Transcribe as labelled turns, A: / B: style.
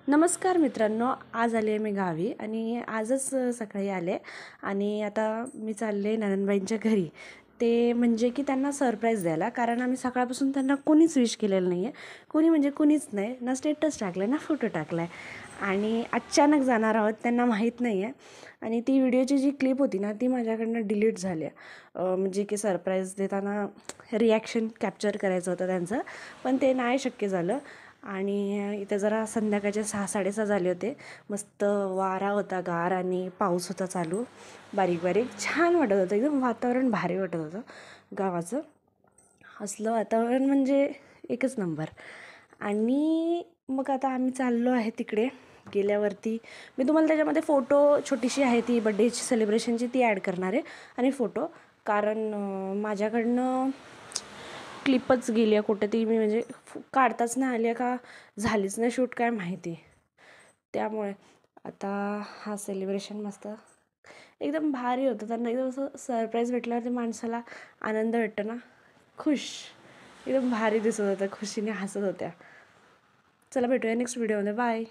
A: नमस्कार मित्रांनो, आज आले मी गावी आणि आजच सकाळी आले आणि आता मी चालले नणंदबाईंच्या घरी. ते म्हणजे की त्यांना सरप्राईज द्यायला, कारण आम्ही सकाळपासून त्यांना कोणीच विश केलेलं नाही आहे. कोणी म्हणजे कुणीच नाही, ना स्टेटस टाकलं ना फोटो टाकला आहे आणि अचानक जाणार आहोत, त्यांना माहीत नाही आहे. आणि ती व्हिडिओची जी क्लिप होती ना, ती माझ्याकडनं डिलीट झाली आहे. म्हणजे की सरप्राईज देताना रिॲक्शन कॅप्चर करायचं होतं त्यांचं, पण ते नाही शक्य झालं. आणि इथे जरा संध्याकाळचे 6-6:30 झाले होते. मस्त वारा होता, गार आणि पाऊस होता चालू बारीक बारीक. छान वाटत होतं, एकदम वातावरण भारी वाटत होतं गावाचं. असलं वातावरण म्हणजे एकच नंबर. आणि मग आता आम्ही चाललो आहे तिकडे. गेल्यावरती मी तुम्हाला त्याच्यामध्ये फोटो छोटीशी आहे ती बड्डेची सेलिब्रेशनची ती ॲड करणार आहे आणि फोटो, कारण माझ्याकडनं क्लिपच गेली आहे कुठे ती, मी म्हणजे काढताच नाही आली आहे का झालीच नाही शूट काय माहिती. त्यामुळे आता हा सेलिब्रेशन मस्त एकदम भारी होतं. त्यांना एकदम असं सरप्राईज भेटल्यावरती माणसाला आनंद भेटतो ना, खुश, एकदम भारी दिसत होतं, खुशीने हसत होत्या. चला भेटूया नेक्स्ट व्हिडिओमध्ये. बाय.